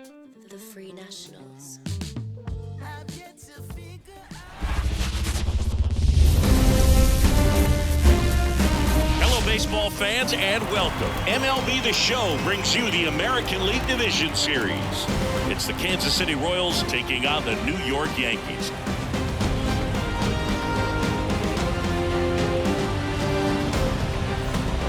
The Free Nationals. Hello, baseball fans, and welcome. MLB The Show brings you the American League Division Series. It's the Kansas City Royals taking on the New York Yankees.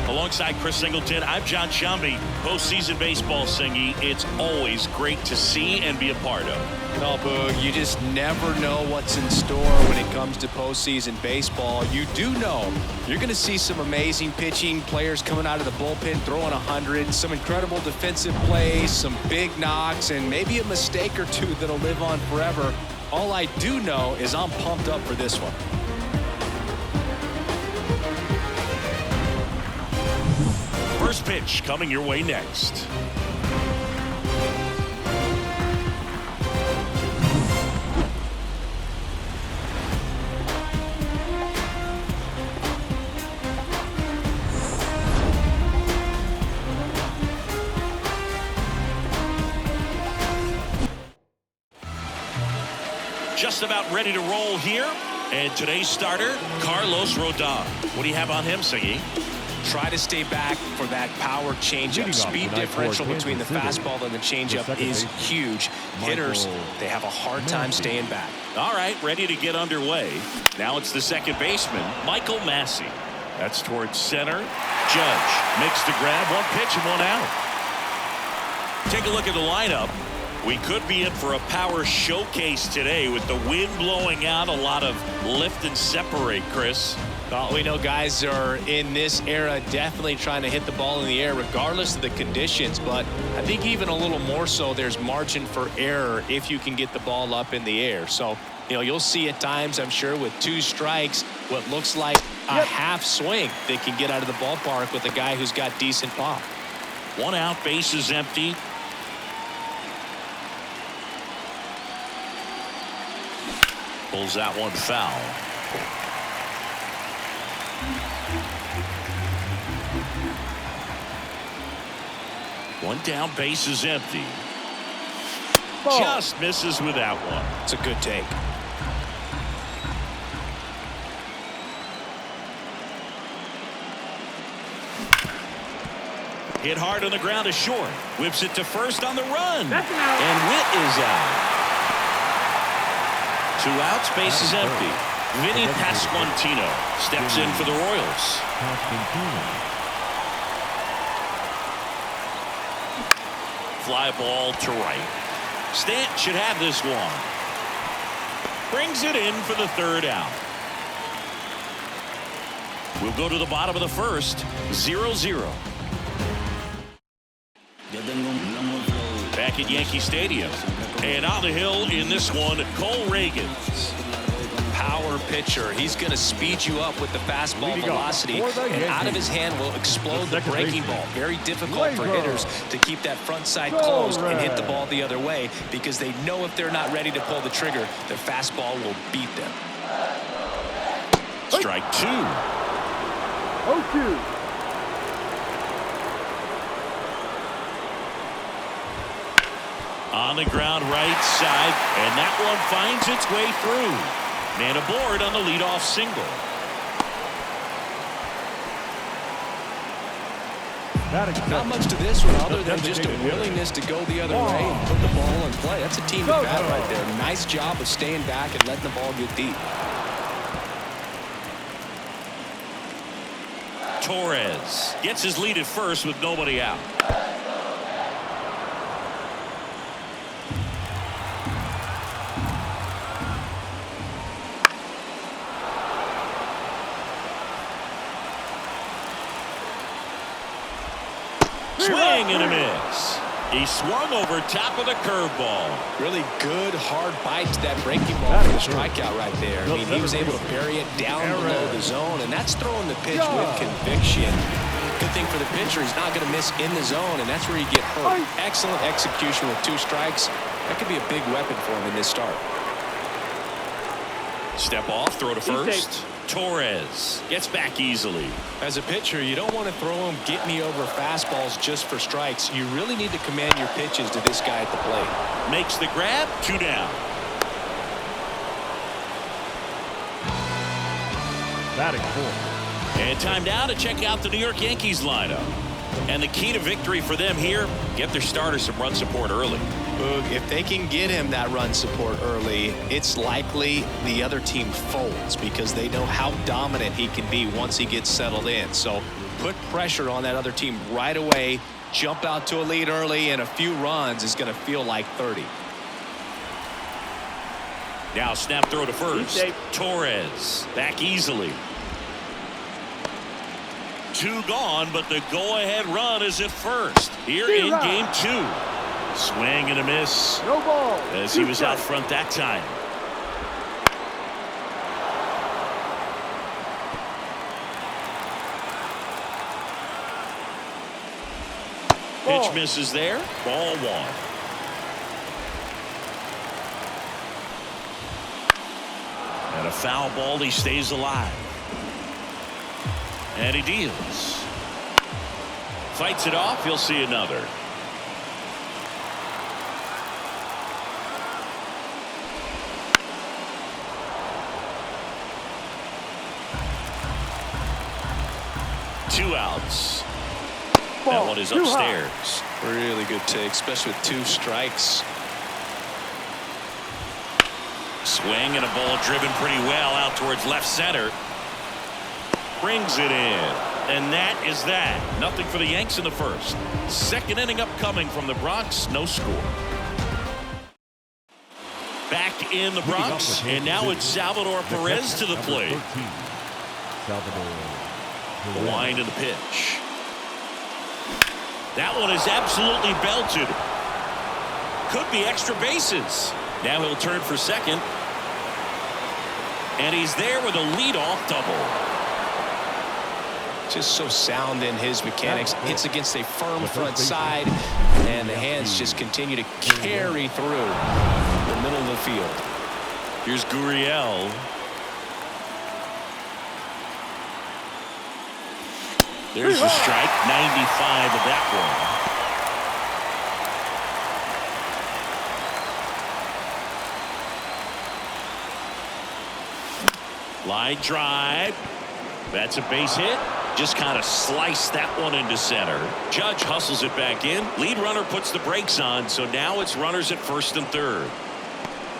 Alongside Chris Singleton, I'm John Shambi. Postseason baseball, Singy, it's always great to see and be a part of. No, Boog, you just never know what's in store when it comes to postseason baseball. You do know you're going to see some amazing pitching, players coming out of the bullpen throwing 100, some incredible defensive plays, some big knocks, and maybe a mistake or two that'll live on forever. All I do know is I'm pumped up for this one. First pitch coming your way next. Just about ready to roll here. And today's starter, Carlos Rodon. What do you have on him, Siggy? Try to stay back for that power changeup. Speed differential between the fastball and the changeup is huge. Hitters, they have a hard time staying back. All right, ready to get underway. Now it's the second baseman, Michael Massey. That's towards center. Judge makes the grab, one pitch and one out. Take a look at the lineup. We could be in for a power showcase today with the wind blowing out, a lot of lift and separate, Chris. Well, we know guys are in this era definitely trying to hit the ball in the air regardless of the conditions, but I think even a little more so there's margin for error if you can get the ball up in the air. So, you'll see at times, I'm sure, with 2 strikes, what looks like a half swing that can get out of the ballpark with a guy who's got decent pop. 1 out, base is empty. Pulls out one foul. One down, base is empty. Ball. Just misses with that one. It's a good take. Hit hard on the ground to short. Whips it to first on the run. And Witt is out. 2 outs, base is empty. Vinny Pasquantino steps in for the Royals. Fly ball to right. Stant should have this one. Brings it in for the 3rd out. We'll go to the bottom of the first. 0-0. Back at Yankee Stadium. And on the hill in this one, Cole Reagan. Power pitcher. He's going to speed you up with the fastball velocity, and out of his hand will explode the breaking ball. Very difficult for hitters to keep that front side closed and hit the ball the other way because they know if they're not ready to pull the trigger, their fastball will beat them. Strike 2. 0-2. On the ground right side, and that one finds its way through. Man aboard on the leadoff single. Not much to this one other than just a willingness to go the other way and put the ball in play. That's a team at bat right there. Nice job of staying back and letting the ball get deep. Torres gets his lead at first with nobody out. Swing and a miss. He swung over top of the curveball. Really good hard bite to that breaking ball for the strikeout right there. I mean, he was able to bury it down below the zone, and that's throwing the pitch with conviction. Good thing for the pitcher, he's not going to miss in the zone, and that's where you get hurt. Excellent execution with 2 strikes. That could be a big weapon for him in this start. Step off, throw to first. Torres gets back easily. As a pitcher, you don't want to throw him get me over fastballs just for strikes. You really need to command your pitches to this guy at the plate. Makes the grab. 2 down. Batting fourth. And time now to check out the New York Yankees lineup. And the key to victory for them here, get their starter some run support early. If they can get him that run support early, it's likely the other team folds because they know how dominant he can be once he gets settled in. So put pressure on that other team right away. Jump out to a lead early, and a few runs is going to feel like 30. Now snap throw to first. Torres back easily. 2 gone, but the go-ahead run is at first here in game 2. Swing and a miss. No ball. As he was out front that time. Pitch misses there. Ball 1. And a foul ball. He stays alive. And he deals. Fights it off. He'll see another. Two outs. That one is upstairs. Really good take, especially with 2 strikes. Swing and a ball driven pretty well out towards left center. Brings it in. And that is that. Nothing for the Yanks in the first. Second inning upcoming from the Bronx. No score. Back in the Bronx. And now it's Salvador Perez to the plate. The wind of the pitch. That one is absolutely belted. Could be extra bases. Now he'll turn for second. And he's there with a leadoff double. Just so sound in his mechanics. Hits against a firm front side, and the hands just continue to carry through the middle of the field. Here's Gurriel. There's the strike. 95 of that one. Line drive. That's a base hit. Just kind of sliced that one into center. Judge hustles it back in. Lead runner puts the brakes on, so now it's runners at first and third.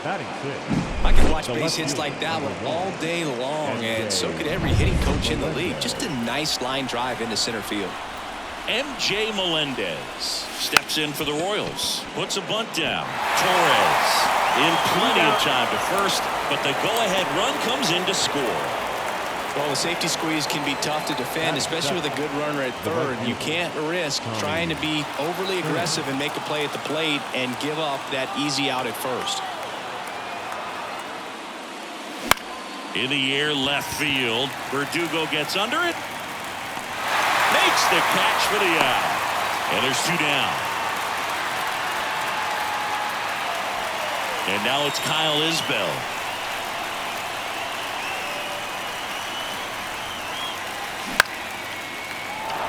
Batting fifth. I can watch base hits like that one all day long, and so could every hitting coach in the league. Just a nice line drive into center field. MJ Melendez steps in for the Royals. Puts a bunt down. Torres in plenty of time to first, but the go-ahead run comes in to score. Well, the safety squeeze can be tough to defend, especially with a good runner at third. You can't risk trying to be overly aggressive and make a play at the plate and give up that easy out at first. In the air, left field. Verdugo gets under it. Makes the catch for the out. And there's 2 down. And now it's Kyle Isbell.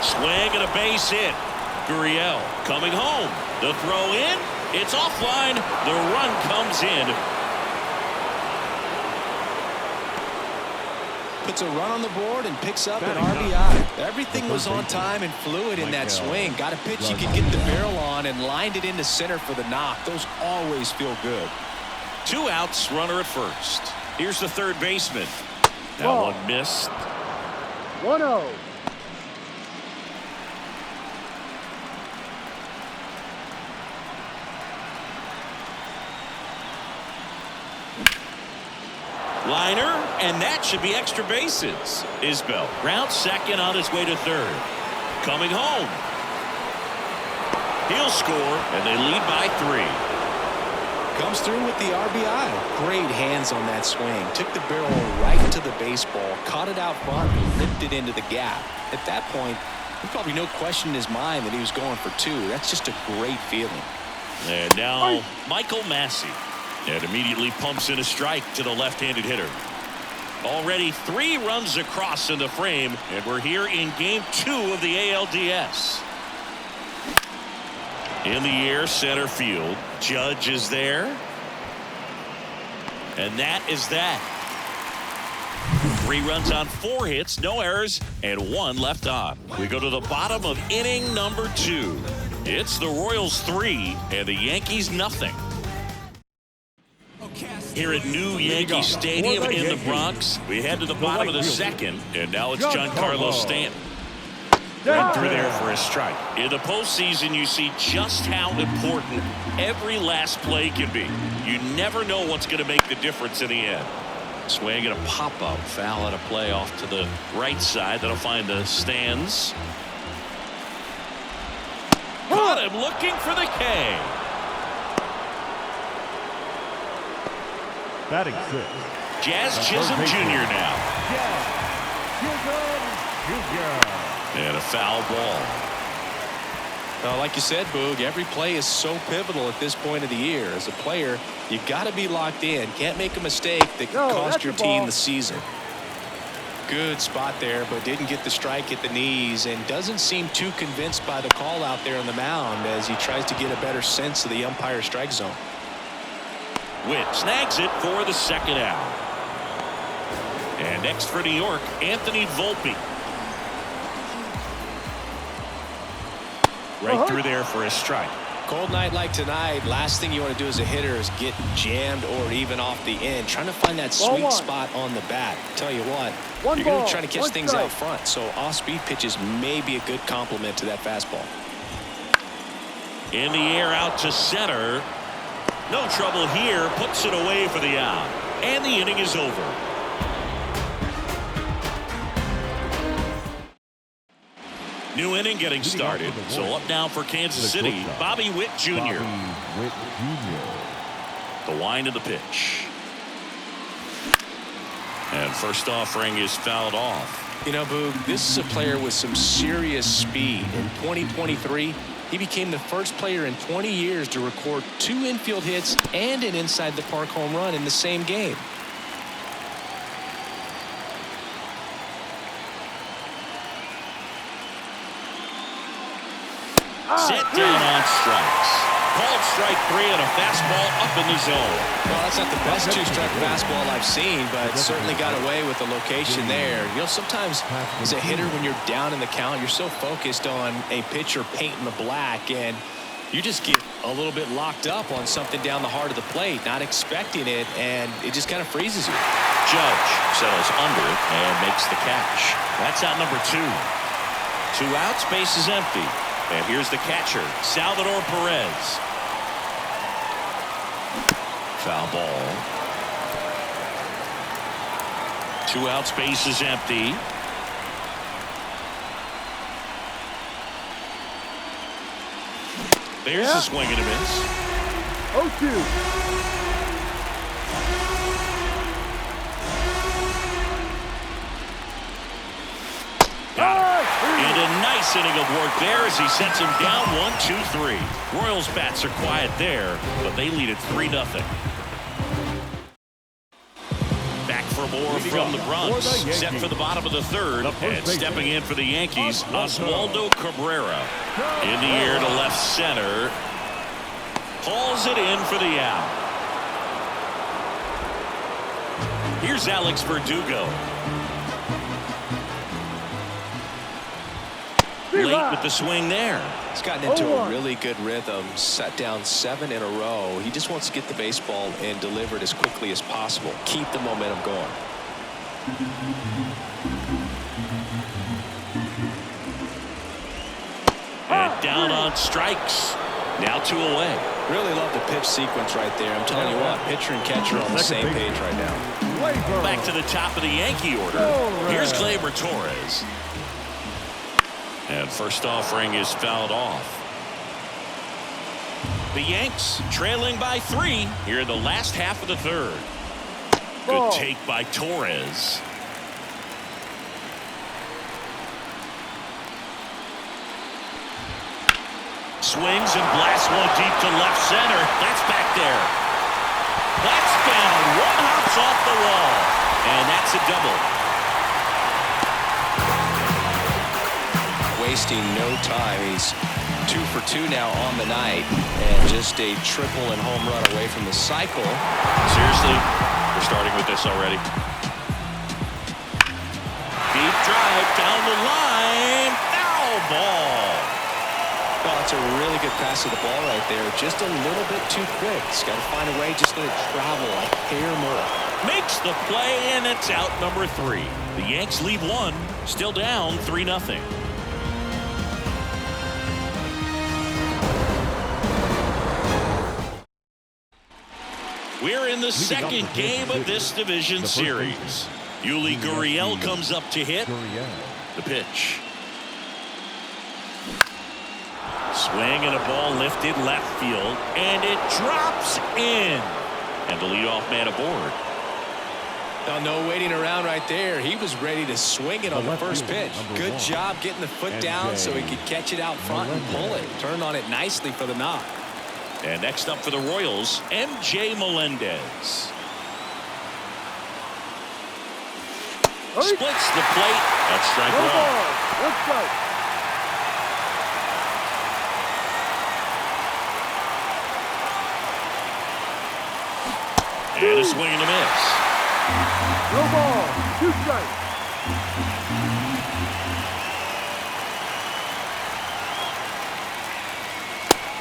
Swing and a base hit. Gurriel coming home. The throw in. It's offline. The run comes in. Puts a run on the board and picks up an RBI. Everything was on time and fluid in that swing. Got a pitch you could get the barrel on and lined it into center for the knock. Those always feel good. 2 outs, runner at first. Here's the third baseman. That one missed. 1-0. Liner, and that should be extra bases. Isbell rounds second on his way to third. Coming home. He'll score, and they lead by 3. Comes through with the RBI. Great hands on that swing. Took the barrel right to the baseball. Caught it out front and lipped it into the gap. At that point, there's probably no question in his mind that he was going for 2. That's just a great feeling. And now Michael Massey. And immediately pumps in a strike to the left-handed hitter. Already 3 runs across in the frame, and we're here in game 2 of the ALDS. In the air, center field. Judge is there. And that is that. 3 runs on 4 hits, no errors, and 1 left on. We go to the bottom of inning number 2. It's the Royals 3 and the Yankees nothing. Here at New Yankee Stadium in the Bronx, we head to the bottom of the 2nd, and now it's Giancarlo Stanton. Right through there for a strike. In the postseason, you see just how important every last play can be. You never know what's going to make the difference in the end. Swing and a pop-up foul at a play off to the right side. That'll find the stands. Caught him looking for the K. Batting 6. Jazz Chisholm Jr. now. And a foul ball. Well, like you said, Boog, every play is so pivotal at this point of the year. As a player, you got to be locked in. Can't make a mistake that can cost your team the season. Good spot there, but didn't get the strike at the knees and doesn't seem too convinced by the call out there on the mound as he tries to get a better sense of the umpire strike zone. Witt snags it for the 2nd out. And next for New York, Anthony Volpe. Right through there for a strike. Cold night like tonight, last thing you want to do as a hitter is get jammed or even off the end. Trying to find that sweet spot on the bat. Tell you what, you're going to try to catch things out front, so off-speed pitches may be a good complement to that fastball. In the air out to center. No trouble here. Puts it away for the out. And the inning is over. New inning getting started. So up now for Kansas City, Bobby Witt Jr. The wind of the pitch. And first offering is fouled off. You know, Boog, this is a player with some serious speed. In 2023, he became the first player in 20 years to record 2 infield hits and an inside the park home run in the same game. Set down on strikes. Called strike 3 and a fastball up in the zone. Well, that's not the best 2-strike fastball I've seen, but certainly got away with the location there. You know, sometimes as a hitter, when you're down in the count, you're so focused on a pitcher painting the black, and you just get a little bit locked up on something down the heart of the plate, not expecting it, and it just kind of freezes you. Judge settles under it and makes the catch. That's out number 2. 2 outs, base is empty. And here's the catcher, Salvador Perez. Foul ball. 2 outs, base is empty. There's a swing and a miss. 0-2. And a nice inning of work there as he sets him down 1-2-3. Royals bats are quiet there, but they lead it 3-0. Back for more from the Bronx. Set for the bottom of the 3rd. And stepping in for the Yankees, Oswaldo Cabrera. In the air to left center. Pulls it in for the out. Here's Alex Verdugo. Late with the swing there. He's gotten into a really good rhythm, set down 7 in a row. He just wants to get the baseball and deliver it as quickly as possible. Keep the momentum going. And down on strikes. Now 2 away. Really love the pitch sequence right there. I'm telling you what, pitcher and catcher on the same page right now. Back to the top of the Yankee order. Here's Gleyber Torres. And first offering is fouled off. The Yanks trailing by 3 here in the last half of the 3rd. Good take by Torres. Swings and blasts one deep to left center. That's back there. That's found. One hops off the wall. And that's a double. Wasting no time. He's 2 for 2 now on the night. And just a triple and home run away from the cycle. Seriously, we're starting with this already. Deep drive down the line. Foul ball. Oh, it's a really good pass to the ball right there. Just a little bit too quick. He's got to find a way. Just let it travel a hair more. Makes the play, and it's out number 3. The Yanks lead 1. Still down 3-0. We're in the second game of this division series. Yuli Gurriel comes up to hit. The pitch. Swing and a ball lifted left field, and it drops in. And the leadoff man aboard. Now, no waiting around right there. He was ready to swing it on the first pitch. Good job getting the foot down so he could catch it out front and pull it. Turned on it nicely for the knock. And next up for the Royals, M.J. Melendez. Splits the plate. That's strike one. Let's go. And a swing and a miss. No ball. 2 strikes.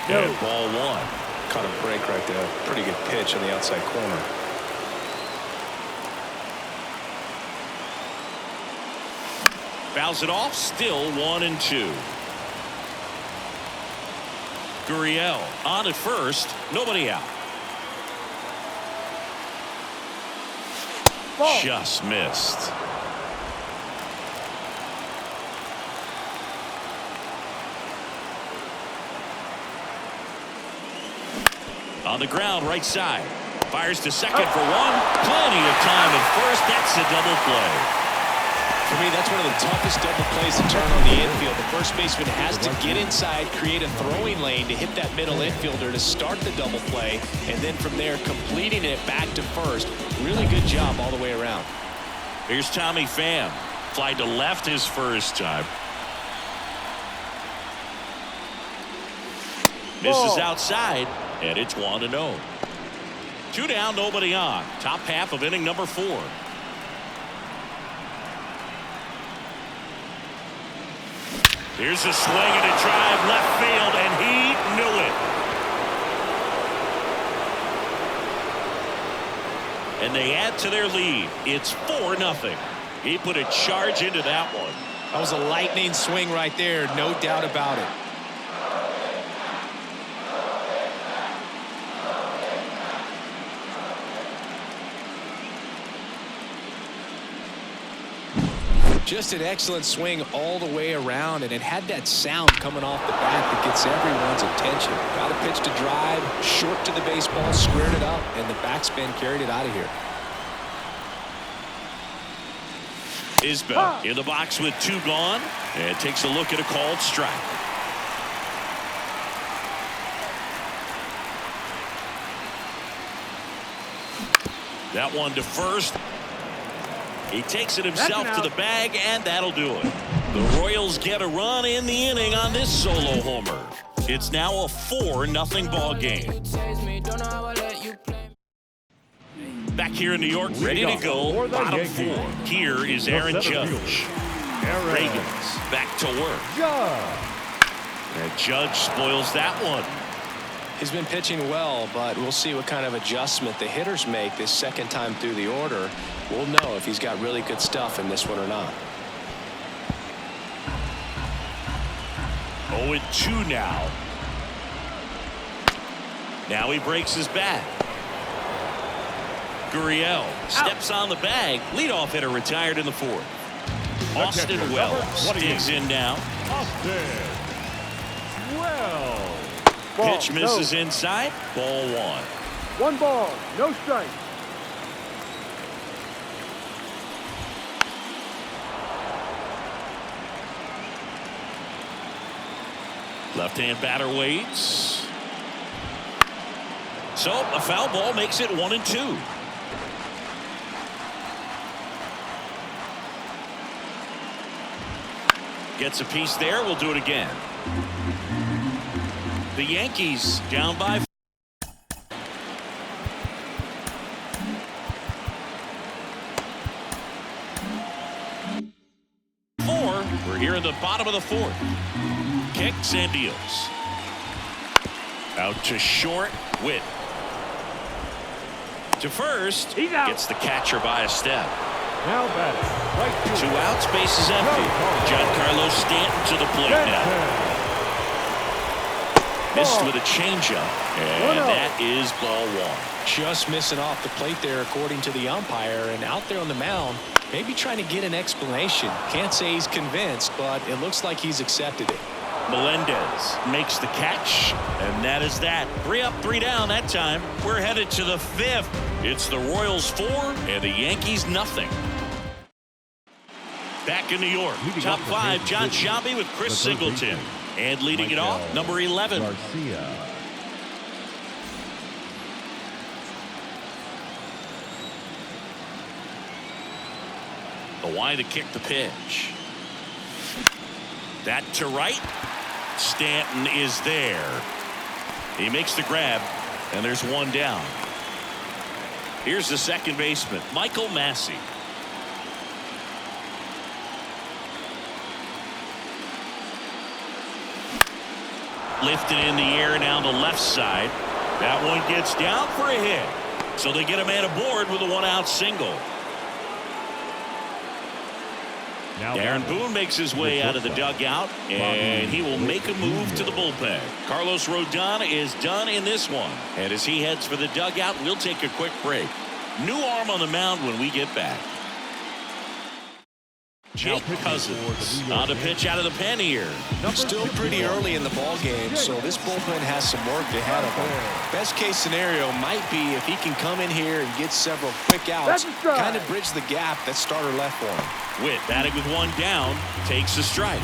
And ball 1. Caught a break right there. Pretty good pitch on the outside corner. Fouls it off. Still 1-2. Gurriel on at first. Nobody out. Ball. Just missed. On the ground, right side. Fires to second for 1. Plenty of time at first. That's a double play. For me, that's one of the toughest double plays to turn on the infield. The first baseman has to get inside, create a throwing lane to hit that middle infielder to start the double play, and then from there completing it back to first. Really good job all the way around. Here's Tommy Pham. Fly to left his first time. Misses outside, and it's 1-0. 2 down, nobody on. Top half of inning number 4. Here's a swing and a drive left field, and he knew it. And they add to their lead. It's 4-0. He put a charge into that one. That was a lightning swing right there, no doubt about it. Just an excellent swing all the way around, and it had that sound coming off the bat that gets everyone's attention. Got a pitch to drive, short to the baseball, squared it up, and the backspin carried it out of here. Isbell in the box with 2 gone, and takes a look at a called strike. That one to first. He takes it himself to the bag, and that'll do it. The Royals get a run in the inning on this solo homer. It's now a 4-0 ball game. Back here in New York, ready to go. Bottom 4. Here is Aaron Judge. Reagan's back to work. And Judge spoils that one. He's been pitching well, but we'll see what kind of adjustment the hitters make this second time through the order. We'll know if he's got really good stuff in this one or not. 0-2 now. Now he breaks his bat. Gurriel steps on the bag. Leadoff hitter retired in the 4th. Austin Wells digs in now. Austin Wells. Pitch misses inside. Ball 1. 1 ball, no strike. Left-hand batter waits. So a foul ball makes it 1-2. Gets a piece there. We'll do it again. The Yankees down by 4. We're here in the bottom of the 4th. Kicks and deals. Out to short. Witt. To first. He's out. Gets the catcher by a step. Now batting. Right field. 2 outs. Base is empty. Giancarlo Stanton to the plate now. Missed with a changeup, and that is ball 1. Just missing off the plate there, according to the umpire, and out there on the mound, maybe trying to get an explanation. Can't say he's convinced, but it looks like he's accepted it. Melendez makes the catch, and that is that. 3 up, 3 down that time. We're headed to the 5th. It's the Royals 4 and the Yankees nothing. Back in New York, top 5, John Sciambi with Chris Singleton. And leading it off, number 11. Garcia. The wide to kick the pitch. That to right. Stanton is there. He makes the grab, and there's 1 down. Here's the second baseman, Michael Massey. Lifted in the air down the left side. That one gets down for a hit. So they get a man aboard with a 1-out single. Aaron Boone makes his way out of the dugout, and he will make a move to the bullpen. Carlos Rodon is done in this one. And as he heads for the dugout, we'll take a quick break. New arm on the mound when we get back. Jake Cousins on to pitch out of the pen here. Still pretty early in the ball game, so this bullpen has some work ahead of him. Best case scenario might be if he can come in here and get several quick outs, kind of bridge the gap that starter left for him. Witt batting with 1 down, takes a strike.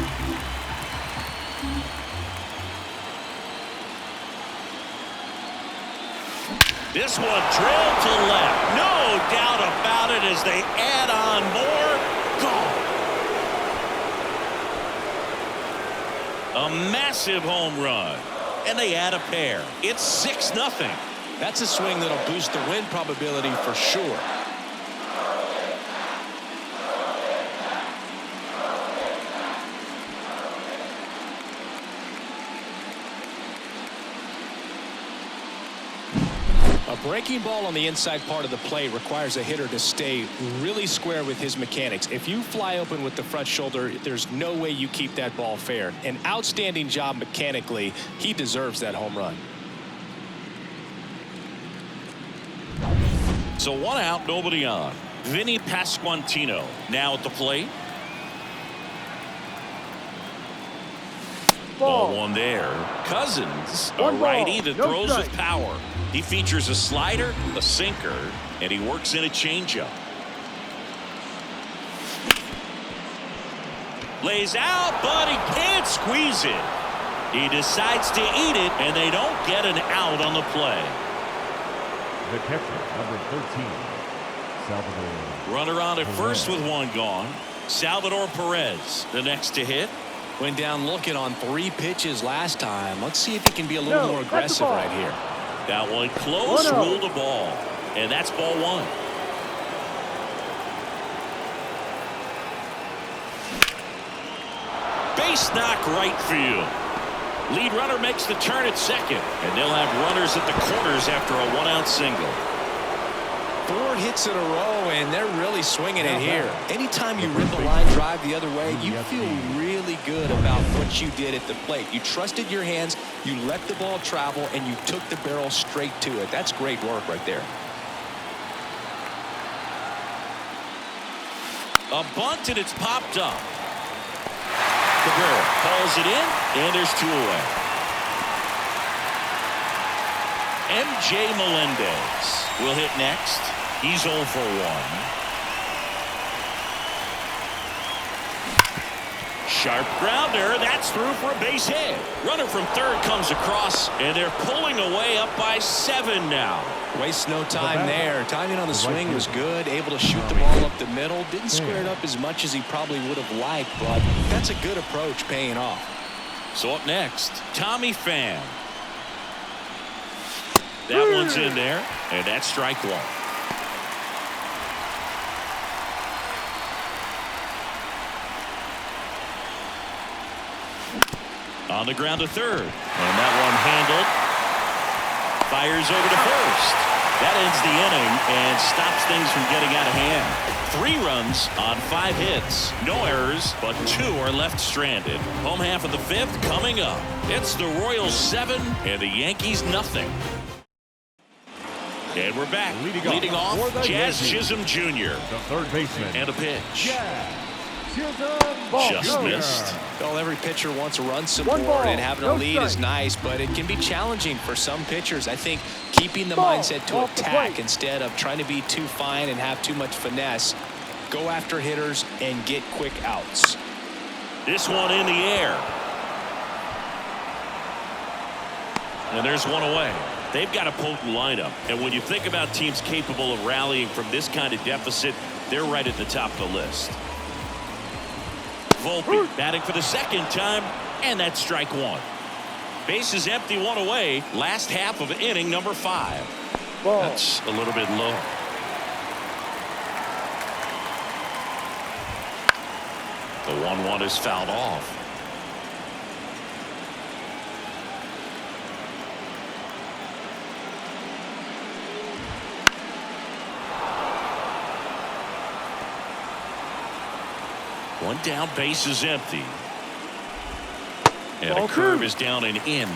This one drilled to left. No doubt about it as they add on more. Gone. A massive home run, and they add a pair. It's 6-0. That's a swing that'll boost the win probability for sure. A breaking ball on the inside part of the plate requires a hitter to stay really square with his mechanics. If you fly open with the front shoulder, there's no way you keep that ball fair. An outstanding job mechanically. He deserves that home run. So 1 out, nobody on. Vinny Pasquantino now at the plate. Ball 1 there. Cousins, a righty that throws with power. He features a slider, a sinker, and he works in a changeup. Lays out, but he can't squeeze it. He decides to eat it, and they don't get an out on the play. The catcher, number 13, Salvador. Runner on at first with 1 gone. Salvador Perez, the next to hit. Went down looking on 3 pitches last time. Let's see if he can be a little more aggressive right here. That one close, ruled a ball. And that's ball 1. Base knock right field. Lead runner makes the turn at second. And they'll have runners at the corners after a 1-out single. 4 hits in a row, and they're really swinging it here. Anytime you rip a line drive the other way, you feel really good about what you did at the plate. You trusted your hands, you let the ball travel, and you took the barrel straight to it. That's great work right there. A bunt, and it's popped up. Cabrera calls it in, and there's 2 away. MJ Melendez will hit next. He's 0 for 1. Sharp grounder. That's through for a base hit. Runner from third comes across, and they're pulling away up by 7 now. Wastes no time there. Timing on the swing was good. Able to shoot the ball up the middle. Didn't square it up as much as he probably would have liked, but that's a good approach paying off. So up next, Tommy Pham. That one's in there, and that's strike 1. On the ground to third, and that one handled. Fires over to first. That ends the inning and stops things from getting out of hand. 3 runs on 5 hits. No errors, but 2 are left stranded. Home half of the 5th coming up. It's the Royals 7 and the Yankees nothing. And we're back. Leading off Jazz Chisholm Jr. The third baseman. And a pitch. Ball. Just missed. Well, every pitcher wants to run some more, and having a lead is nice, but it can be challenging for some pitchers. I think keeping the mindset to attack instead of trying to be too fine and have too much finesse. Go after hitters and get quick outs. This one in the air. And there's one away. They've got a potent lineup, and when you think about teams capable of rallying from this kind of deficit, they're right at the top of the list. Volpe batting for the 2nd time, and that's strike 1. Bases empty, 1 away. Last half of inning number 5. That's a little bit low. The 1-1 is fouled off. One down, base is empty. And a curve is down and in.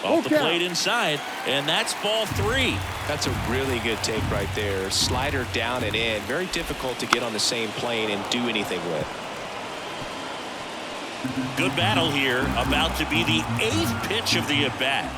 Off the plate inside, and that's ball 3. That's a really good take right there. Slider down and in. Very difficult to get on the same plane and do anything with. Good battle here. About to be the 8th pitch of the at-bat.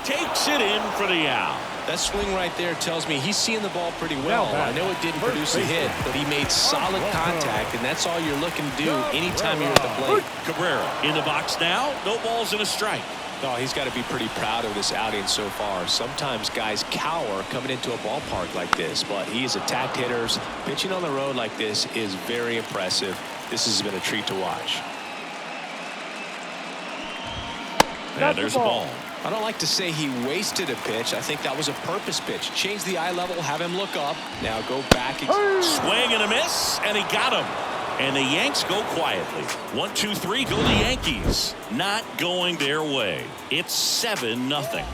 Takes it in for the out. That swing right there tells me he's seeing the ball pretty well. I know it didn't produce a hit, but he made solid contact, and that's all you're looking to do anytime you're at the plate. Cabrera in the box now. No balls and a strike. Oh, he's got to be pretty proud of this outing so far. Sometimes guys cower coming into a ballpark like this, but he has attacked hitters. Pitching on the road like this is very impressive. This has been a treat to watch. And there's a ball. I don't like to say he wasted a pitch. I think that was a purpose pitch. Change the eye level, have him look up. Now go back. Swing and a miss, and he got him. And the Yanks go quietly. 1, 2, 3, go the Yankees. Not going their way. It's 7-0.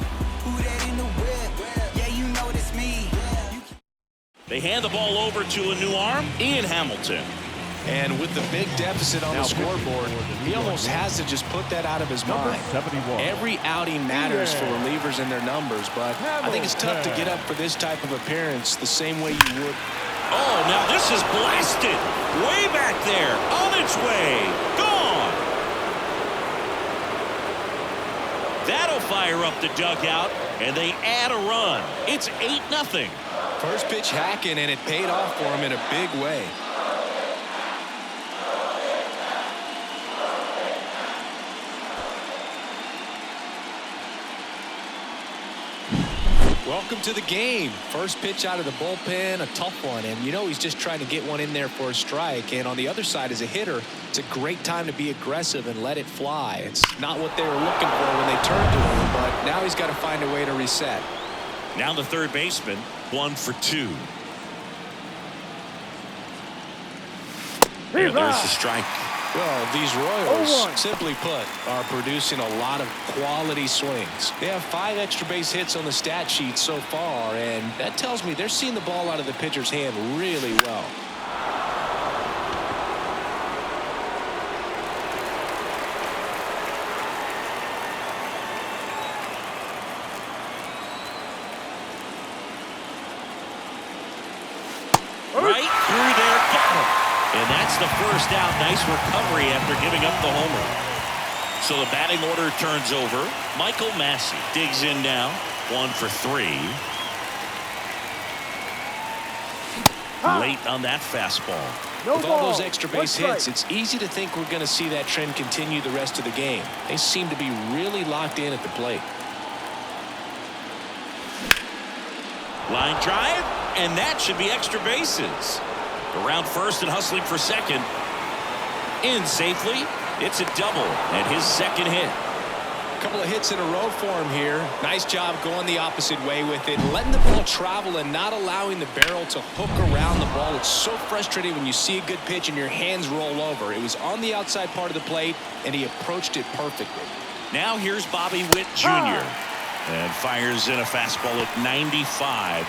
They hand the ball over to a new arm, Ian Hamilton. And with the big deficit on the scoreboard, he almost has to just put that out of his mind. Every outing matters for relievers and their numbers, but I think it's tough to get up for this type of appearance the same way you would. Oh, now this is blasted. Way back there. On its way. Gone. That'll fire up the dugout, and they add a run. It's 8-0. First pitch hacking, and it paid off for him in a big way. Welcome to the game. First pitch out of the bullpen, a tough one, and you know he's just trying to get one in there for a strike. And on the other side, as a hitter, it's a great time to be aggressive and let it fly. It's not what they were looking for when they turned to him, but now he's got to find a way to reset. Now the third baseman, 1 for 2. And there's the strike. Well, these Royals, simply put, are producing a lot of quality swings. They have 5 extra base hits on the stat sheet so far, and that tells me they're seeing the ball out of the pitcher's hand really well. Right through there, got him. And that's the first out. Nice recovery after giving up the homer. So the batting order turns over. Michael Massey digs in now. 1 for 3. Late on that fastball. With all those extra base hits, it's easy to think we're going to see that trend continue the rest of the game. They seem to be really locked in at the plate. Line drive, and that should be extra bases. Around first and hustling for second. In safely. It's a double and his second hit. A couple of hits in a row for him here. Nice job going the opposite way with it, letting the ball travel and not allowing the barrel to hook around the ball. It's so frustrating when you see a good pitch and your hands roll over. It was on the outside part of the plate, and he approached it perfectly. Now here's Bobby Witt Jr. And fires in a fastball at 95.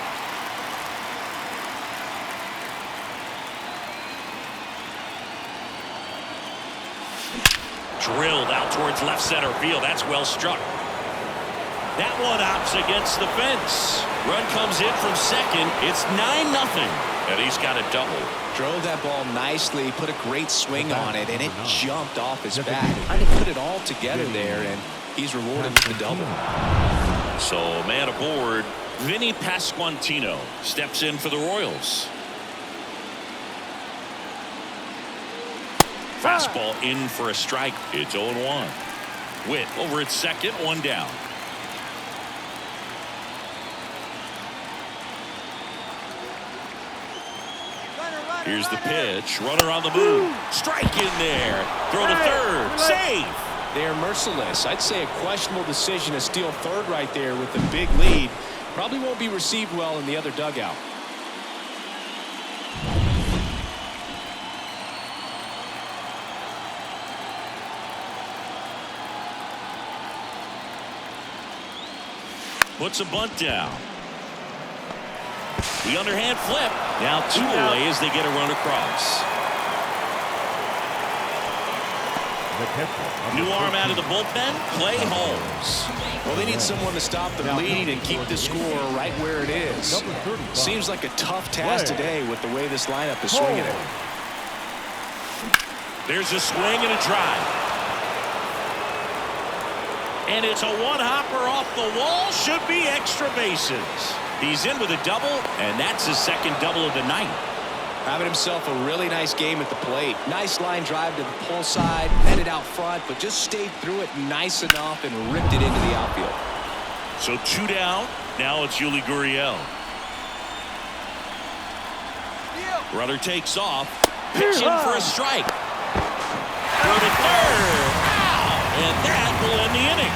Drilled out towards left center field. That's well struck. That one opts against the fence. Run comes in from second. It's 9-0. And he's got a double. Drove that ball nicely, put a great swing on it, and it jumped off his bat. Trying to put it all together there, and he's rewarded with the double. So man aboard, Vinny Pasquantino steps in for the Royals. Fastball in for a strike. It's 0-1. Witt over at second, one down. Here's the pitch. Runner on the move. Strike in there. Throw to third. Save. They are merciless. I'd say a questionable decision to steal third right there with the big lead. Probably won't be received well in the other dugout. Puts a bunt down. The underhand flip. Now 2 away as they get a run across. New arm out of the bullpen, Clay Holmes. Well, they need someone to stop the lead and keep the score right where it is. Seems like a tough task today with the way this lineup is swinging it. There's a swing and a drive. And it's a one-hopper off the wall. Should be extra bases. He's in with a double, and that's his second double of the night. Having himself a really nice game at the plate. Nice line drive to the pull side, headed out front, but just stayed through it nice enough and ripped it into the outfield. So 2 down. Now it's Yuli Gurriel. Runner takes off. Pitch in for a strike. Throw to third. And that will end the inning.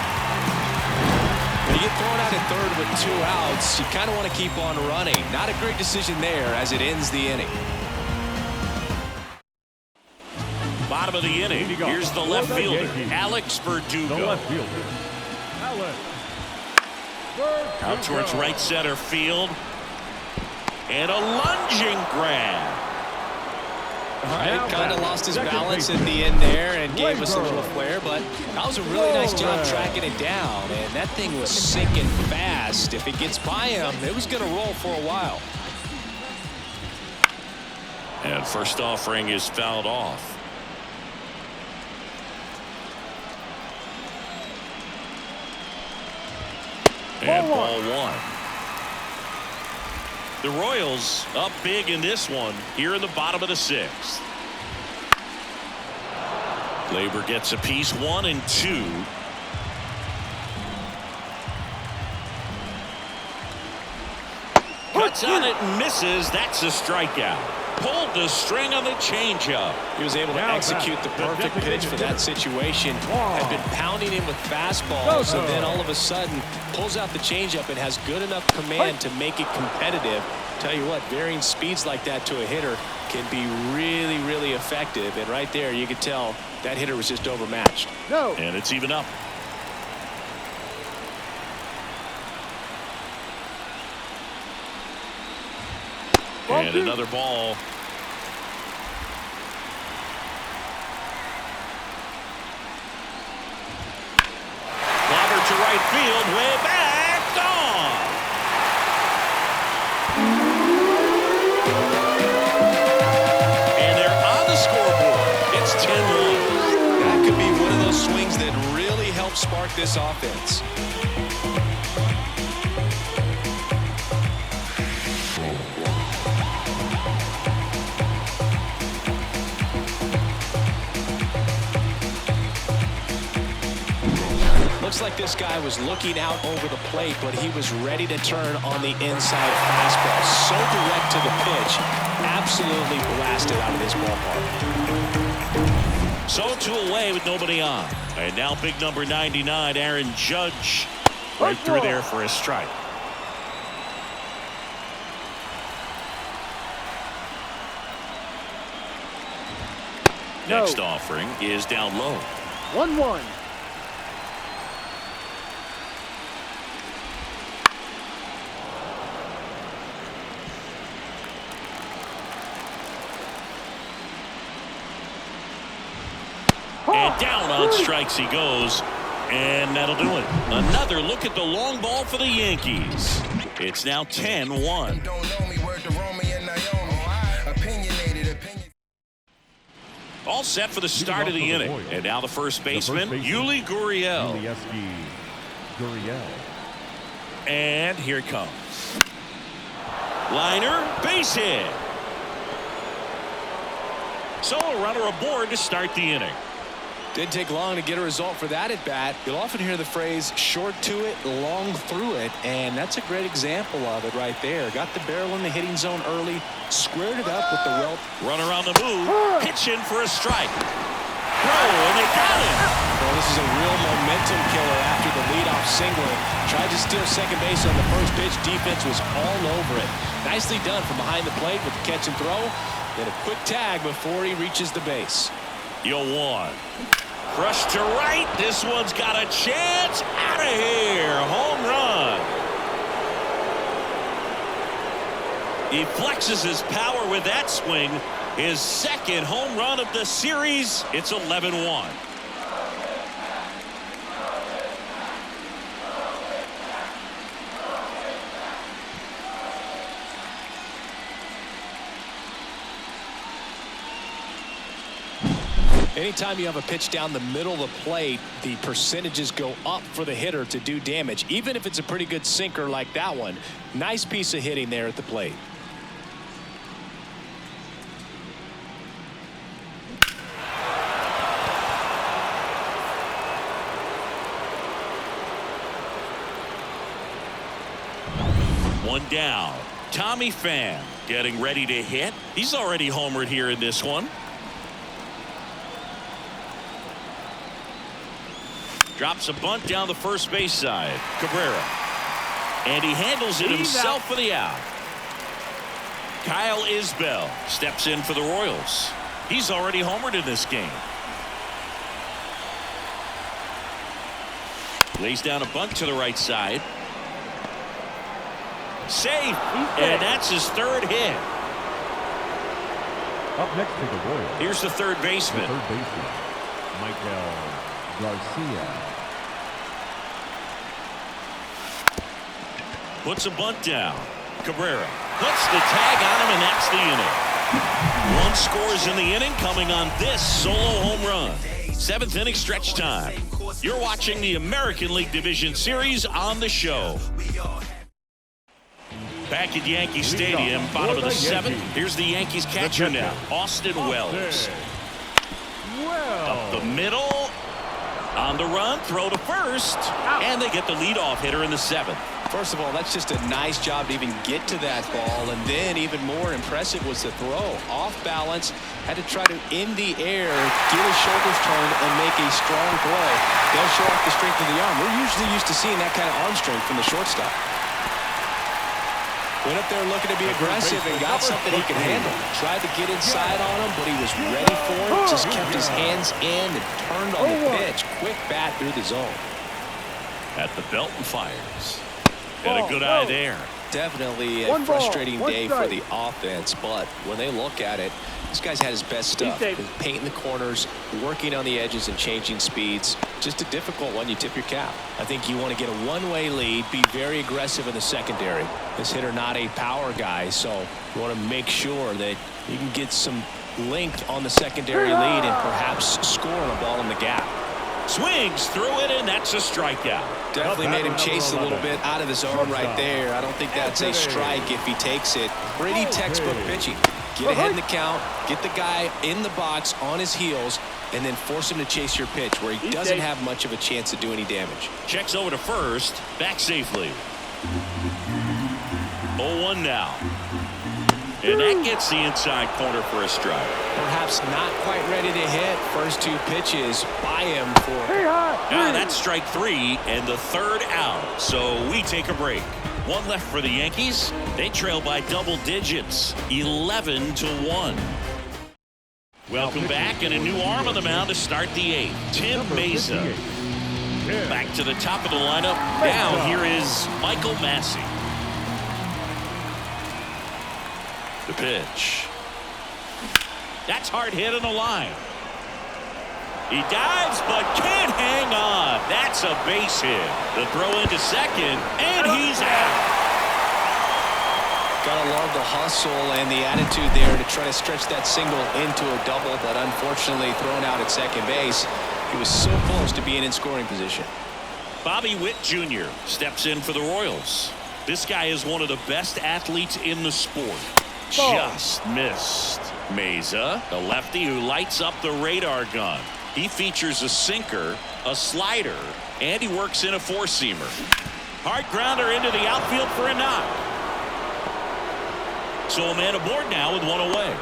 When you get thrown out at third with 2 outs, you kind of want to keep on running. Not a great decision there as it ends the inning. Bottom of the inning. Here's the left fielder, Alex Verdugo. Out towards right center field. And a lunging grab. All right, kind of lost his balance at the end there and gave us a little flare, but that was a really nice job tracking it down, and that thing was sinking fast. If it gets by him, it was going to roll for a while. And first offering is fouled off. And ball 1. The Royals up big in this one here in the bottom of the 6th. Labor gets a piece, 1 and 2. Cuts on it and misses. That's a strikeout. Pulled the string on the changeup. He was able to execute the perfect pitch for that situation. Had been pounding him with fastballs, and then all of a sudden pulls out the changeup and has good enough command to make it competitive. Tell you what, varying speeds like that to a hitter can be really, really effective. And right there, you could tell that hitter was just overmatched. And it's even up. And another ball. Clobber to right field, way back, gone. And they're on the scoreboard. It's 10-1. That could be one of those swings that really helps spark this offense. Looks like this guy was looking out over the plate, but he was ready to turn on the inside fastball. So direct to the pitch. Absolutely blasted out of this ballpark. So 2 away with nobody on. And now big number 99, Aaron Judge, right through there for a strike. Next offering is down low. 1-1. And down on strikes he goes. And that'll do it. Another look at the long ball for the Yankees. It's now 10-1. All set for the start of the inning. And now the first baseman, Yuli Gurriel. And here it comes. Liner, base hit. So a runner aboard to start the inning. Didn't take long to get a result for that at bat. You'll often hear the phrase short to it, long through it, and that's a great example of it right there. Got the barrel in the hitting zone early, squared it up with the welt. Runner on the move, pitching for a strike. Throw, and they got him. Well, this is a real momentum killer after the leadoff single. Tried to steal second base on the first pitch. Defense was all over it. Nicely done from behind the plate with the catch and throw. Then a quick tag before he reaches the base. 0-1. Crushed to right. This one's got a chance. Out of here. Home run. He flexes his power with that swing. His second home run of the series. It's 11-1. Anytime you have a pitch down the middle of the plate, the percentages go up for the hitter to do damage, even if it's a pretty good sinker like that one. Nice piece of hitting there at the plate. One down. Tommy Pham getting ready to hit. He's already homered here in this one. Drops a bunt down the first base side. Cabrera. And he handles it himself for the out. Kyle Isbell steps in for the Royals. He's already homered in this game. Lays down a bunt to the right side. Safe. And that's his third hit. Up next to the Royals. Here's the third baseman. Michael Garcia. Puts a bunt down. Cabrera puts the tag on him, and that's the inning. One scores in the inning, coming on this solo home run. 7th inning stretch time. You're watching the American League Division Series on the show. Back at Yankee Stadium, bottom of the 7th. Here's the Yankees catcher now, Austin Wells. Up the middle. On the run, throw to first. And they get the leadoff hitter in the 7th. First of all, that's just a nice job to even get to that ball. And then even more impressive was the throw. Off balance, had to try to, in the air, get his shoulders turned and make a strong throw. They'll show off the strength of the arm. We're usually used to seeing that kind of arm strength from the shortstop. Went up there looking to be aggressive and got something he could handle. Tried to get inside on him, but he was ready for it. Just kept his hands in and turned on the pitch. Quick bat through the zone. At the belt and fires. Had a good eye there. Definitely a frustrating day for the offense, but when they look at it, this guy's had his best stuff. Painting the corners, working on the edges and changing speeds. Just a difficult one. You tip your cap. I think you want to get a one-way lead, be very aggressive in the secondary. This hitter not a power guy, so you want to make sure that you can get some length on the secondary lead and perhaps score on a ball in the gap. Swings through it, and that's a strikeout. Definitely made him chase a little bit out of the zone right there. I don't think that's a strike if he takes it. Pretty textbook pitching. Get ahead in the count, get the guy in the box on his heels, and then force him to chase your pitch where he doesn't have much of a chance to do any damage. Checks over to first, back safely. 0-1 now. And that gets the inside corner for a strike. Perhaps not quite ready to hit. First two pitches by him for. That's strike 3 and the third out. So we take a break. One left for the Yankees. They trail by double digits, 11-1. Welcome back, and a new arm on the mound to start the 8th. Tim Mesa. Back to the top of the lineup. Now here is Michael Massey. The pitch. That's hard hit on the line. He dives but can't hang on. That's a base hit. The throw into second, and he's out. Gotta love the hustle and the attitude there to try to stretch that single into a double, but unfortunately thrown out at second base. He was so close to being in scoring position. Bobby Witt Jr. steps in for the Royals. This guy is one of the best athletes in the sport. Just missed. Mesa, the lefty who lights up the radar gun. He features a sinker, a slider, and he works in a four-seamer. Hard grounder into the outfield for a knock. So a man aboard now with one away.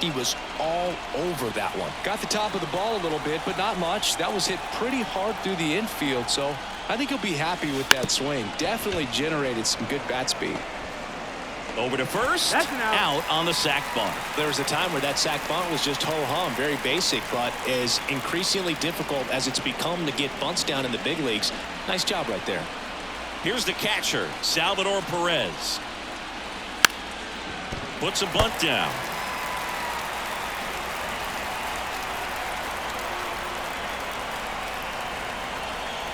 He was all over that one. Got the top of the ball a little bit, but not much. That was hit pretty hard through the infield, so I think he'll be happy with that swing. Definitely generated some good bat speed. Over to first. Out on the sac bunt. There was a time where that sac bunt was just ho-hum, very basic, but is increasingly difficult as it's become to get bunts down in the big leagues. Nice job right there. Here's the catcher, Salvador Perez. Puts a bunt down.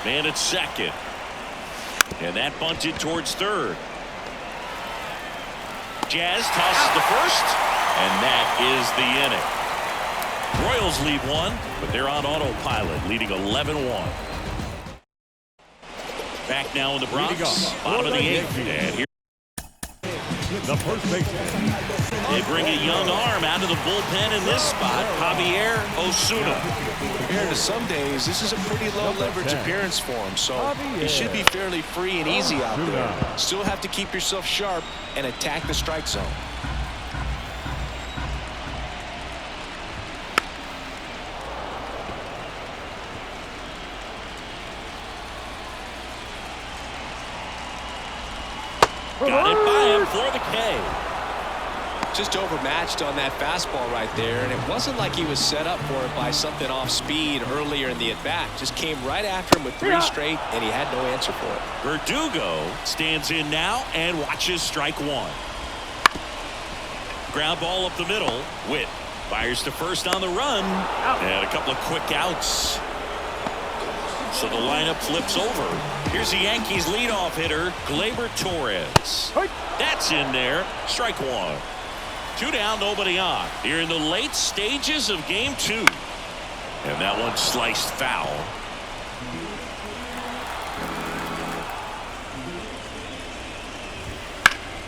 Man at second. And that bunted towards third. Jazz tosses the first, and that is the inning. Royals lead one, but they're on autopilot, leading 11-1. Back now in the Bronx, bottom of the 8th, and here the first baseman. they bring a young arm out of the bullpen in this spot, Javier Osuna. Compared to some days, this is a pretty low leverage appearance for him, so he should be fairly free and easy out there. Still have to keep yourself sharp and attack the strike zone. Got it by him for the K. Just overmatched on that fastball right there, and it wasn't like he was set up for it by something off speed earlier in the at-bat. Just came right after him with 3 straight, and he had no answer for it. Verdugo stands in now and watches strike 1. Ground ball up the middle. Witt fires to first on the run, and a couple of quick outs. So the lineup flips over. Here's the Yankees leadoff hitter, Gleyber Torres. That's in there. Strike 1. 2 down, nobody on. Here in the late stages of game 2. And that one sliced foul.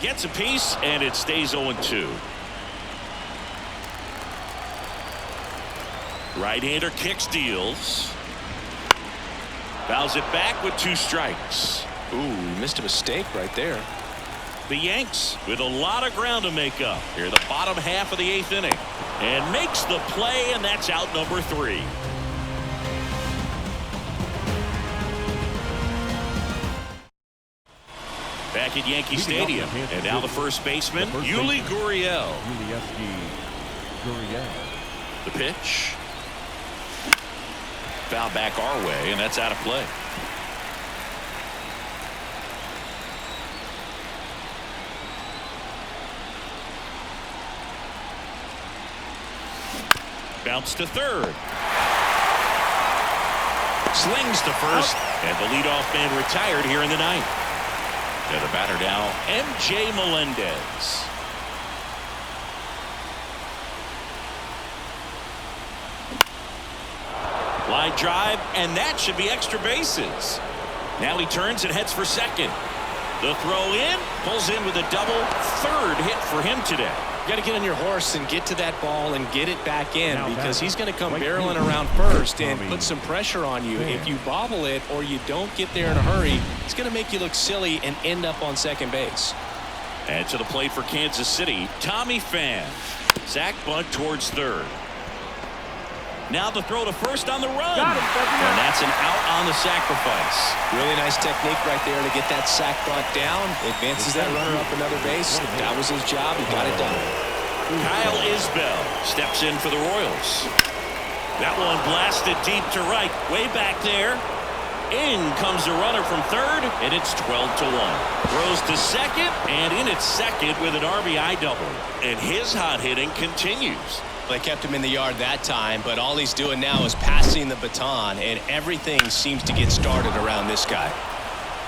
Gets a piece, and it stays 0-2. Right-hander kicks, deals. Fouls it back with 2 strikes. Ooh, missed a mistake right there. The Yanks with a lot of ground to make up here, the bottom half of the 8th inning, and makes the play, and that's out number 3. Back at Yankee Stadium, and now the first baseman, Yuli Gurriel. The pitch. Foul back our way, and that's out of play. Bounce to third. Slings to first, and the leadoff man retired here in the 9th. And the batter now, M.J. Melendez. Line drive, and that should be extra bases. Now he turns and heads for second. The throw in, pulls in with a double, 3rd hit for him today. You got to get on your horse and get to that ball and get it back in, because he's going to come barreling around first and put some pressure on you. If you bobble it or you don't get there in a hurry, it's going to make you look silly and end up on second base. And to the plate for Kansas City, Tommy Pham. Sack bunt towards third. Now the throw to first on the run. And that's an out on the sacrifice. Really nice technique right there to get that sack bunt down. Advances that runner up another base. That was his job. He got it done. Kyle Isbell steps in for the Royals. That one blasted deep to right. Way back there. In comes the runner from third, and it's 12-1. Throws to second, and in at second with an RBI double. And his hot hitting continues. They kept him in the yard that time, but all he's doing now is passing the baton, and everything seems to get started around this guy.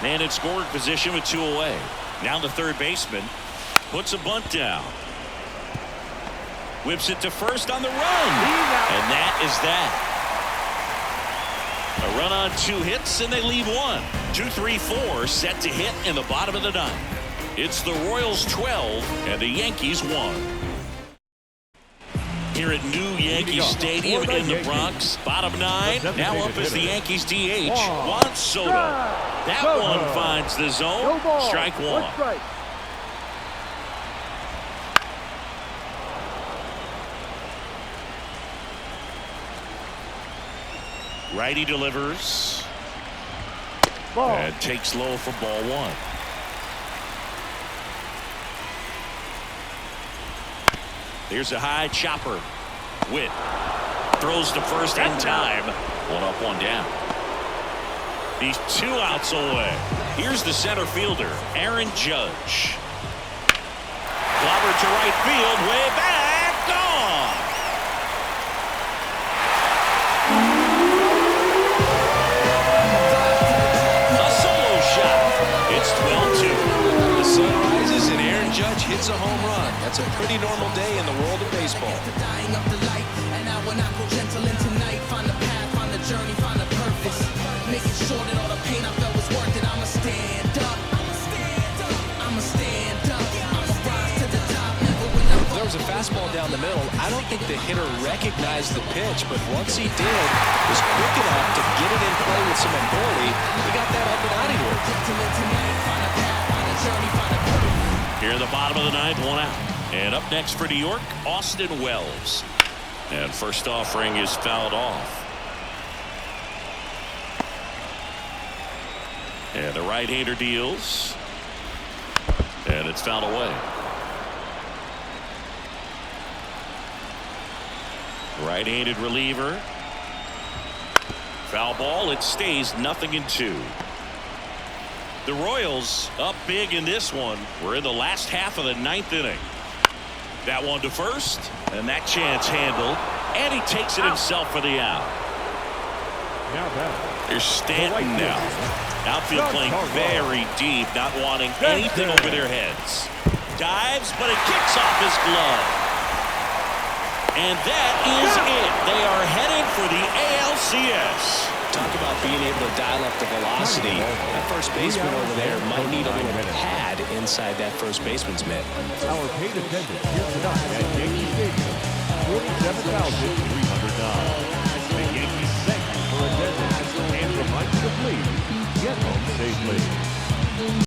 Man in scoring position with 2 away. Now the third baseman puts a bunt down. Whips it to first on the run. And that is that. A run on 2 hits, and they leave 1. 2-3-4 set to hit in the bottom of the 9th. It's the Royals 12 and the Yankees 1. Here at New Yankee Stadium in the Bronx. Bottom 9. Now up is the Yankees DH, Juan Soto. That one finds the zone. Strike 1. Righty delivers. And takes low for ball 1. Here's a high chopper. Witt throws to first in time. 1 up, 1 down. He's 2 outs away. Here's the center fielder, Aaron Judge. Clobbered to right field, way back, gone. A solo shot. It's 12-2. The sun rises and Aaron Judge hits a home run. That's a pretty normal day in the world of baseball. There was a fastball down the middle. I don't think the hitter recognized the pitch, but once he did, was quick enough to get it in play with some authority. He got that up and out of here. Here in the bottom of the 9th, 1 out. And up next for New York, Austin Wells. And first offering is fouled off. And the right-hander deals. And it's fouled away. Right-handed reliever. Foul ball. It stays 0-2. The Royals up big in this one. We're in the last half of the 9th inning. That one to first, and that chance handled, and he takes it himself for the out. Here's Stanton now. Outfield playing very deep, not wanting anything over their heads. Dives, but it kicks off his glove. And that is it. They are headed for the ALCS. Talk about being able to dial up the velocity. That first baseman over there might need a little pad inside that first baseman's mitt. Our paid attendance here tonight at Yankee Stadium, 47,309. The Yankees thank you for attending and remind you to please get home safely.